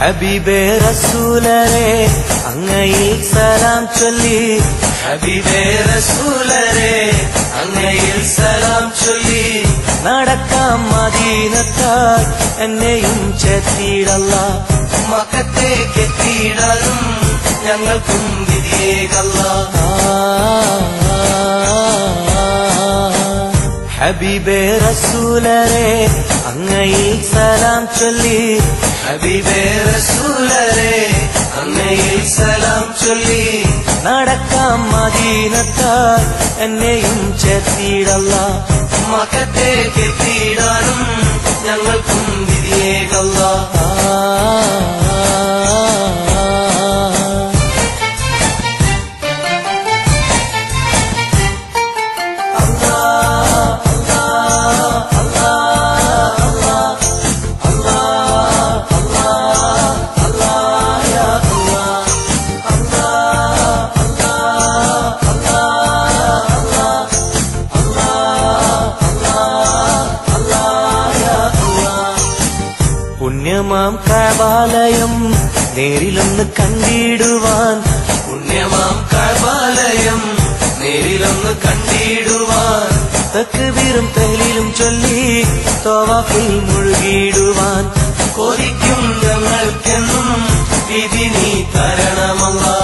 ഹബീബേ റസൂലരെ അങ്ങയിൽ സലാം ചൊല്ലി ഹബീബേ റസൂലരെ അങ്ങയിൽ സലാം ചൊല്ലി നടക്കാം മദീനത്താൽ എന്നെയും ചേർത്തിടല്ലാ മക്കത്തേക്കെത്തിയിടാനും ഞങ്ങൾക്കും വിധിയേകല്ലാ ഹബീബേ റസൂലരെ അങ്ങയിൽ സലാം ചൊല്ലി ഹബീബേ റസൂലരെ അങ്ങയിൽ സലാം ചൊല്ലി നടക്കാം മദീനത്താൽ എന്നെയും ചേർത്തിടല്ലാ മക്കത്തേക്കെത്തിയിടാനും ഞങ്ങൾക്കും വിധിയേകല്ലാ പുണ്യമാം കഅബാലയം നേരിലൊന്ന് കണ്ടിടുവാൻ പുണ്യമാം കഅബാലയം നേരിലൊന്ന് കണ്ടിടുവാൻ തക്ബീറും തഹ്ലീലും ചൊല്ലി തവാഫിൽ മുഴുകിടുവാൻ കൊതിക്കും ഞങ്ങൾക്കെന്നും വിധി നീ തരണമല്ലാ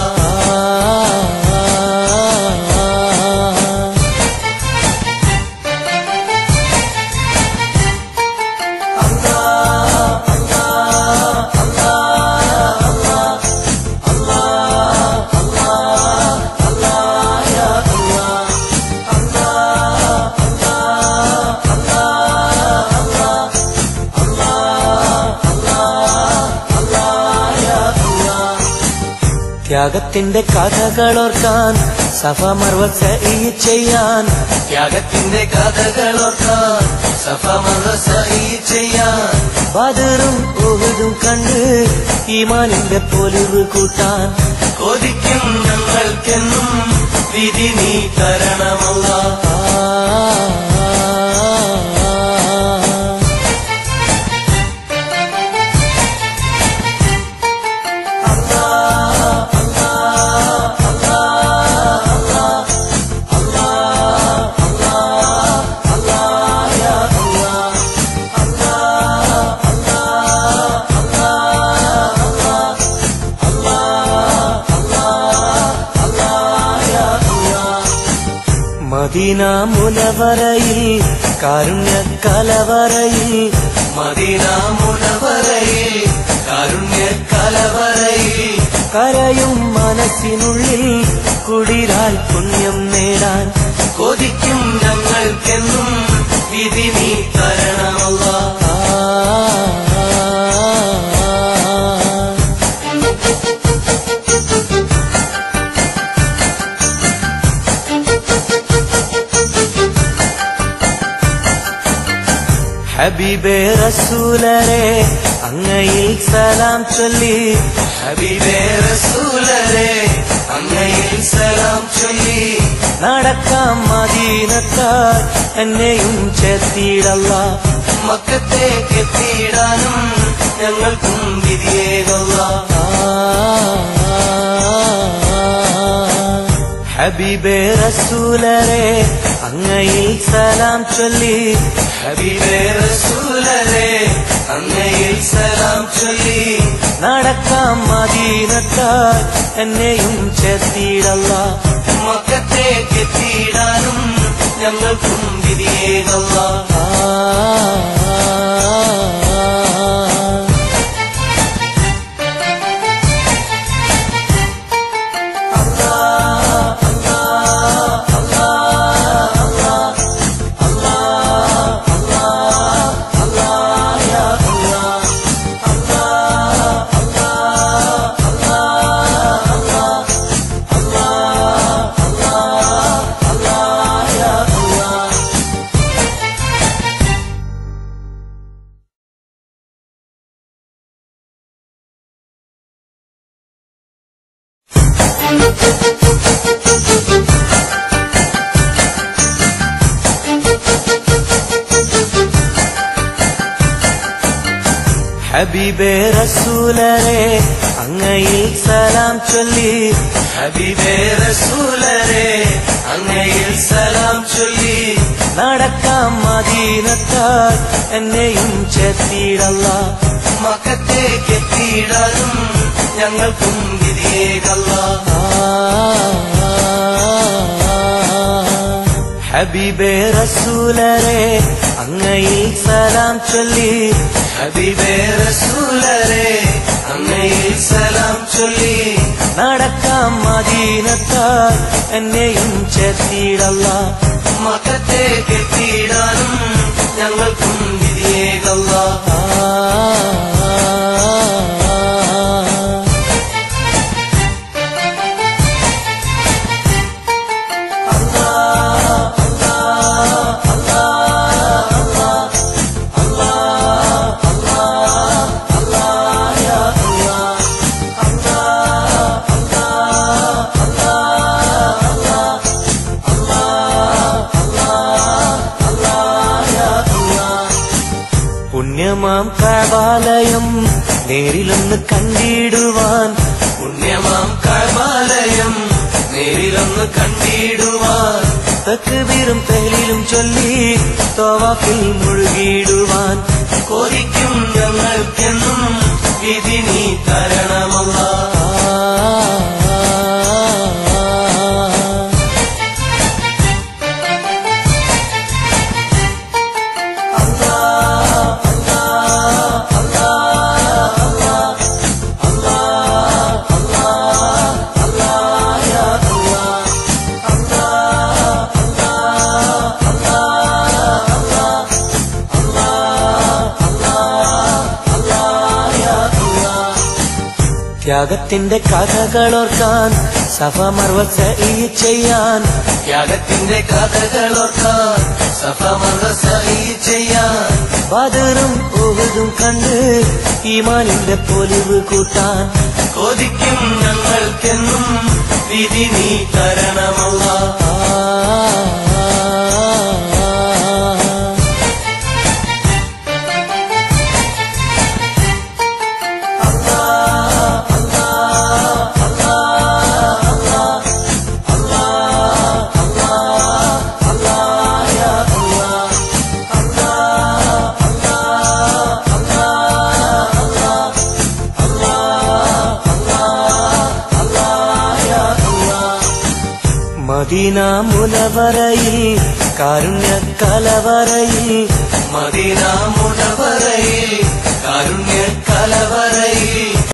ത്യാഗത്തിന്റെ കഥകളോർക്കാൻ സഫ മർവ സഈ ചെയ്യാൻ ത്യാഗത്തിന്റെ കഥകളോർക്കാൻ സഫ മർവ സഈ ചെയ്യാൻ ബദറും ഉഹുദും കണ്ട് ഈമാനിന്റെ പൊലിവ് കൂട്ടാൻ കൊതിക്കും ഞങ്ങൾക്കെന്നും വിധി നീ തരണമല്ലാ മദീന മുനവറയിൽ കാരുണ്യ കലവറയിൽ മദീന മുനവറയിൽ കാരുണ്യ കലവറയിൽ കരയും മനസ്സിനുള്ളിൽ കുളിരാൽ പുണ്യം നേടാൻ കൊതിക്കും ഞങ്ങൾക്കെന്നും വിധി നീ തരണമല്ലാ ഹബീബേ റസൂലരെ അങ്ങയിൽ സലാം ചൊല്ലി ഹബീബേ റസൂലരെ അങ്ങയിൽ സലാം ചൊല്ലി നടക്കാം മദീനത്താൽ എന്നെയും ചേർത്തിടല്ലാ മക്കത്തേക്കെത്തിയിടാനും ഞങ്ങൾക്കും വിധിയേകല്ലാ ഹബീബേ റസൂലരെ അങ്ങയിൽ സലാം ചൊല്ലി ഹബീബേ റസൂലരെ അങ്ങയിൽ സലാം ചൊല്ലി നടക്കാം മദീനത്താൽ എന്നെയും ചേർത്തിടല്ലാ മക്കത്തേക്കെത്തിയിടാനും ഞങ്ങൾക്കും വിധിയേകല്ലാ ഹബീബേ റസൂലരെ അങ്ങയിൽ സലാം ചൊല്ലി ഹബീബേ റസൂലരെ അങ്ങയിൽ സലാം ചൊല്ലി നടക്കാം മദീനത്താൽ എന്നെയും ചേർത്തിടല്ലാ മക്കത്തേക്കെത്തിയിടാനും ഞങ്ങൾക്കും വിധിയേകല്ലാ ഹബീബേ റസൂലരെ അങ്ങയിൽ സലാം ചൊല്ലി ഹബീബേ റസൂലരെ അങ്ങയിൽ സലാം ചൊല്ലി നടക്കാം മദീനത്താൽ എന്നെയും ചേർത്തിടല്ലാ മക്കത്തേക്കെത്തിയിടാനും ഞങ്ങൾക്കും വിധിയേകല്ലാ പുണ്യമാം കഅബാലയം നേരിലൊന്ന് കണ്ടിടുവാൻ പുണ്യമാം കഅബാലയം നേരിലൊന്ന് കണ്ടിടുവാൻ തക്ബീറും തഹ്ലീലും ചൊല്ലി തവാഫിൽ മുഴുകിടുവാൻ കൊതിക്കും ഞങ്ങൾക്കെന്നും വിധി നീ തരണമല്ലാ ത്യാഗത്തിന്റെ കഥകളോർക്കാൻ സഫ മർവ സഈ ചെയ്യാൻ ത്യാഗത്തിന്റെ കഥകളോർക്കാൻ സഫ മർവ സഈ ചെയ്യാൻ ബദറും ഉഹുദും കണ്ട് ഈമാനിന്റെ പൊലിവ് കൂട്ടാൻ കൊതിക്കും ഞങ്ങൾക്കെന്നും വിധി നീ തരണമല്ലാ മദീന മുനവറയിൽ കാരുണ്യ കലവറയിൽ മദീന മുനവറയിൽ